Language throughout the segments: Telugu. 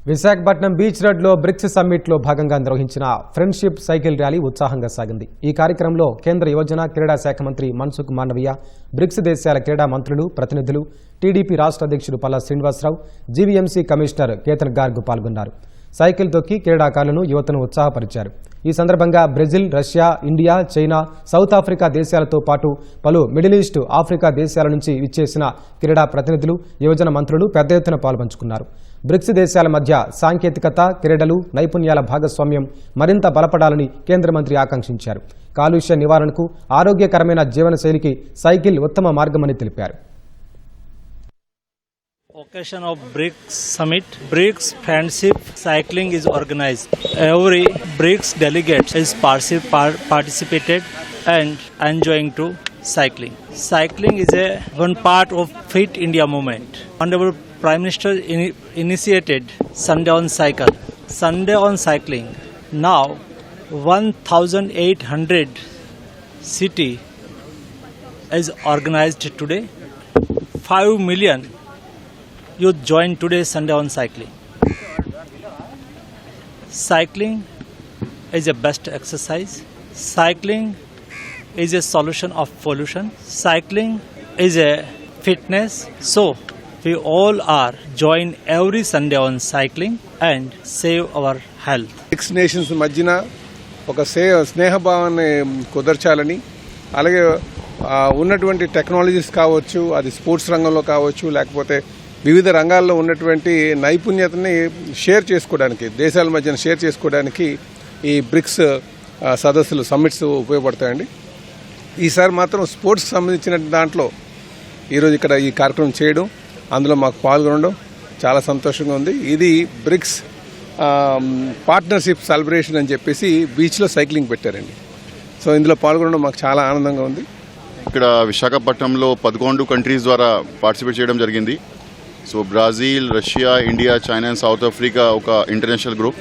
విశాఖపట్నం బీచ్ రోడ్లో బ్రిక్స్ సమ్మిట్లో భాగంగా నిర్వహించిన ఫ్రెండ్షిప్ సైకిల్ ర్యాలీ ఉత్సాహంగా సాగింది. ఈ కార్యక్రమంలో కేంద్ర యువజన క్రీడా శాఖ మంత్రి మన్సుఖ్ మాండవీయ, బ్రిక్స్ దేశాల క్రీడా మంత్రులు, ప్రతినిధులు, టీడీపీ రాష్ట్ర అధ్యక్షుడు పల్లా శ్రీనివాసరావు, జీవీఎంసీ కమిషనర్ కేతన్ గార్గ్ పాల్గొన్నారు. సైకిల్ తొక్కి క్రీడాకారులను, యువతను ఉత్సాహపరిచారు. ఈ సందర్భంగా Brazil, Russia, India, China, south Africa దేశాలతో పాటు పలు మిడిల్ ఈస్ట్, ఆఫ్రికా దేశాల నుంచి విచ్చేసిన క్రీడా ప్రతినిధులు, యువజన మంత్రులు పెద్ద ఎత్తున పాల్పంచుకున్నారు. బ్రిక్స్ దేశాల మధ్య సాంకేతికత, క్రీడలు, నైపుణ్యాల భాగస్వామ్యం మరింత బలపడాలని కేంద్ర మంత్రి ఆకాంక్షించారు. కాలుష్య నివారణకు, ఆరోగ్యకరమైన జీవనశైలికి సైకిల్ ఉత్తమ మార్గమని తెలిపారు. Occasion of BRICS Summit, BRICS Friendship Cycling is organized. Every BRICS delegate is participated and enjoying to cycling. Cycling is one part of Fit India movement. Honorable Prime Minister initiated Sunday on Cycle. Sunday on Cycling. Now 1,800 city is organized today. 5 million youth join today Sunday on Cycling. Cycling is a best exercise. Cycling is a solution of pollution. Cycling is a fitness. So we all are join every Sunday on cycling and save our health. Six nations మధ్యన ఒక స్నేహభావాన్ని కుదర్చాలని, అలాగే ఉన్నటువంటి టెక్నాలజీస్ కావచ్చు, అది స్పోర్ట్స్ రంగంలో కావచ్చు, లేకపోతే వివిధ రంగాల్లో ఉన్నటువంటి నైపుణ్యతని షేర్ చేసుకోవడానికి, దేశాల మధ్యన షేర్ చేసుకోవడానికి ఈ బ్రిక్స్ సదస్సులు, సమ్మిట్స్ ఉపయోగపడతాయండి. ఈసారి మాత్రం స్పోర్ట్స్కి సంబంధించిన దాంట్లో ఈరోజు ఇక్కడ ఈ కార్యక్రమం చేయడం, అందులో మాకు పాల్గొనడం చాలా సంతోషంగా ఉంది. ఇది బ్రిక్స్ పార్ట్నర్షిప్ సెలబ్రేషన్ అని చెప్పేసి బీచ్లో సైక్లింగ్ పెట్టారండి. సో ఇందులో పాల్గొనడం మాకు చాలా ఆనందంగా ఉంది. ఇక్కడ విశాఖపట్నంలో 11 కంట్రీస్ ద్వారా పార్టిసిపేట్ చేయడం జరిగింది. So Brazil, Russia, India, China and south Africa ఒక ఇంటర్నేషనల్ గ్రూప్.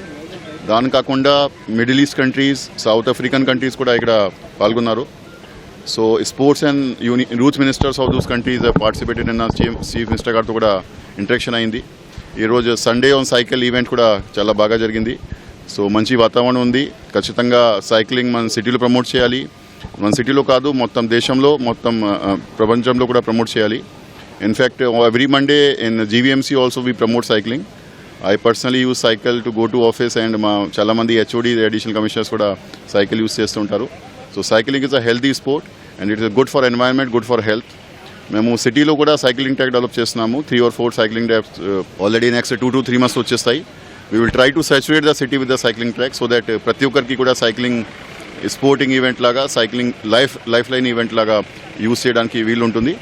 దాని కాకుండా middle east countries, south African countries కూడా ఇక్కడ పాల్గొన్నారు. So sports and youth ministers of those countries participated in chief minister గారితో కూడా ఇంటరాక్షన్ అయింది. ఈరోజు సండే ఆన్ సైకిల్ ఈవెంట్ కూడా చాలా బాగా జరిగింది. సో మంచి వాతావరణం ఉంది. ఖచ్చితంగా సైక్లింగ్ మన సిటీలో ప్రమోట్ చేయాలి. మన సిటీలో కాదు, మొత్తం దేశంలో, మొత్తం ప్రపంచంలో కూడా ప్రమోట్ చేయాలి. In fact, every Monday in GVMC also we promote cycling. I personally use cycle to go to office and చాలా మంది HOD, additional commissioners కూడా cycle యూస్ చేస్తుంటారు. So cycling is a healthy sport and it is good for environment, good for health. మేము సిటీలో కూడా సైక్లింగ్ ట్రాక్ డెవలప్ చేస్తున్నాము. 3 or 4 cycling tracks already next 2 to 3 months వచ్చేస్తాయి. We will try to saturate the city with the cycling track so that ప్రతి ఒక్కరికి కూడా సైక్లింగ్ స్పోర్టింగ్ ఈవెంట్ లాగా, సైక్లింగ్ లైఫ్ లైన్ ఈవెంట్ లాగా యూస్ చేయడానికి వీలు ఉంటుంది.